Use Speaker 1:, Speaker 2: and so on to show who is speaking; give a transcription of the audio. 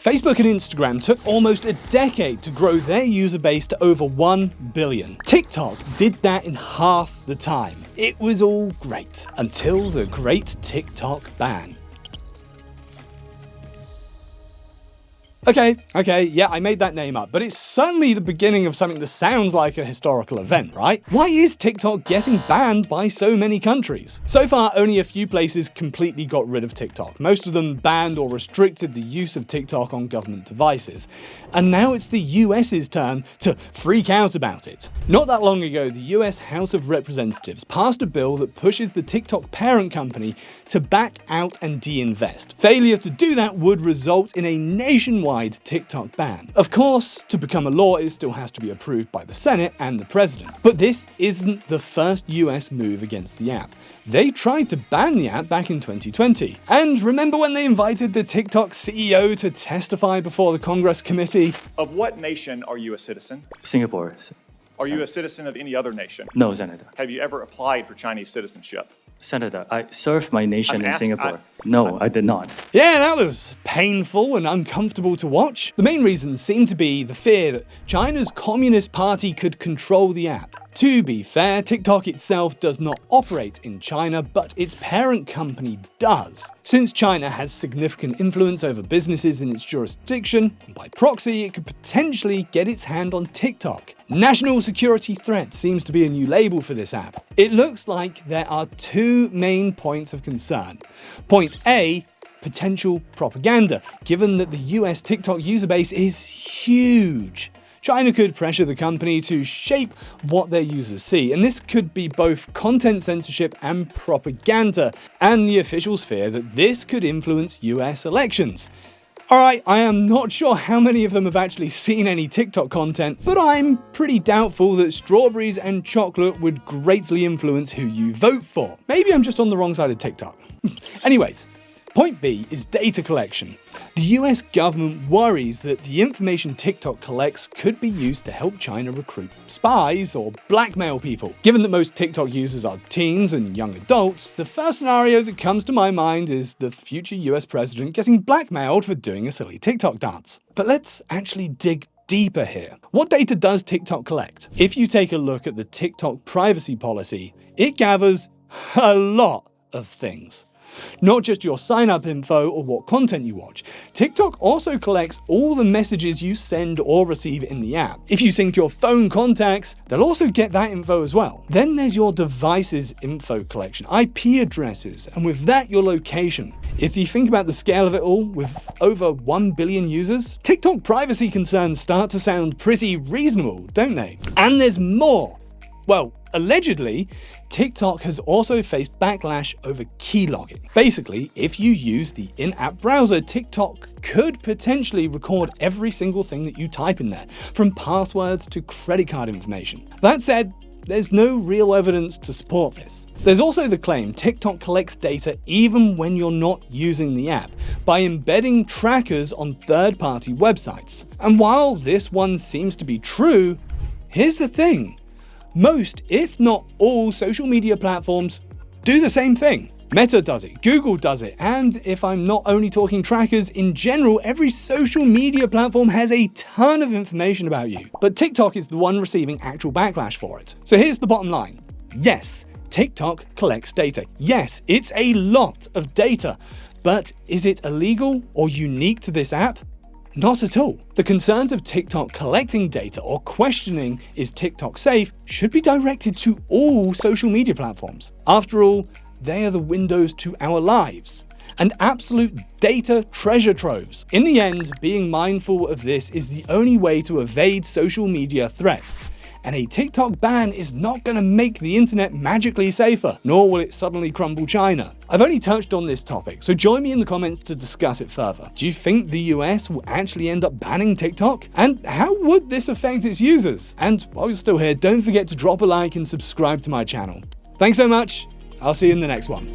Speaker 1: Facebook and Instagram took almost a decade to grow their user base to over 1 billion. TikTok did that in half the time. It was all great, until the great TikTok ban. Okay, yeah, I made that name up, but it's certainly the beginning of something that sounds like a historical event, right? Why is TikTok getting banned by so many countries? So far, only a few places completely got rid of TikTok. Most of them banned or restricted the use of TikTok on government devices. And now it's the US's turn to freak out about it. Not that long ago, the US House of Representatives passed a bill that pushes the TikTok parent company to back out and de-invest. Failure to do that would result in a nationwide TikTok ban. Of course, to become a law, it still has to be approved by the Senate and the President. But this isn't the first US move against the app. They tried to ban the app back in 2020. And remember when they invited the TikTok CEO to testify before the Congress committee?
Speaker 2: Of what nation are you a citizen?
Speaker 3: Singapore.
Speaker 2: Are you a citizen of any other nation?
Speaker 3: No, Senator.
Speaker 2: Have you ever applied for Chinese citizenship?
Speaker 3: Senator, I served my nation in Singapore. No, I did not.
Speaker 1: Yeah, that was painful and uncomfortable to watch. The main reason seemed to be the fear that China's Communist Party could control the app. To be fair, TikTok itself does not operate in China, but its parent company does. Since China has significant influence over businesses in its jurisdiction, and by proxy, it could potentially get its hand on TikTok. National security threat seems to be a new label for this app. It looks like there are two main points of concern. Point A, potential propaganda, given that the US TikTok user base is huge. China could pressure the company to shape what their users see, and this could be both content censorship and propaganda, and the officials fear that this could influence US elections. Alright, I am not sure how many of them have actually seen any TikTok content, but I'm pretty doubtful that strawberries and chocolate would greatly influence who you vote for. Maybe I'm just on the wrong side of TikTok. Anyways, point B is data collection. The US government worries that the information TikTok collects could be used to help China recruit spies or blackmail people. Given that most TikTok users are teens and young adults, the first scenario that comes to my mind is the future US president getting blackmailed for doing a silly TikTok dance. But let's actually dig deeper here. What data does TikTok collect? If you take a look at the TikTok privacy policy, it gathers a lot of things. Not just your sign-up info or what content you watch. TikTok also collects all the messages you send or receive in the app. If you sync your phone contacts, they'll also get that info as well. Then there's your device's info collection, IP addresses, and with that your location. If you think about the scale of it all, with over 1 billion users, TikTok privacy concerns start to sound pretty reasonable, don't they? And there's more. Well, allegedly, TikTok has also faced backlash over keylogging. Basically, if you use the in-app browser, TikTok could potentially record every single thing that you type in there, from passwords to credit card information. That said, there's no real evidence to support this. There's also the claim TikTok collects data even when you're not using the app, by embedding trackers on third-party websites. And while this one seems to be true, here's the thing. Most, if not all, social media platforms do the same thing. Meta does it, Google does it, and if I'm not only talking trackers, in general, every social media platform has a ton of information about you. But TikTok is the one receiving actual backlash for it. So here's the bottom line. Yes, TikTok collects data. Yes, it's a lot of data. But is it illegal or unique to this app? Not at all. The concerns of TikTok collecting data or questioning is TikTok safe should be directed to all social media platforms. After all, they are the windows to our lives, and absolute data treasure troves. In the end, being mindful of this is the only way to evade social media threats. And a TikTok ban is not going to make the internet magically safer, nor will it suddenly crumble China. I've only touched on this topic, so join me in the comments to discuss it further. Do you think the US will actually end up banning TikTok? And how would this affect its users? And while you're still here, don't forget to drop a like and subscribe to my channel. Thanks so much. I'll see you in the next one.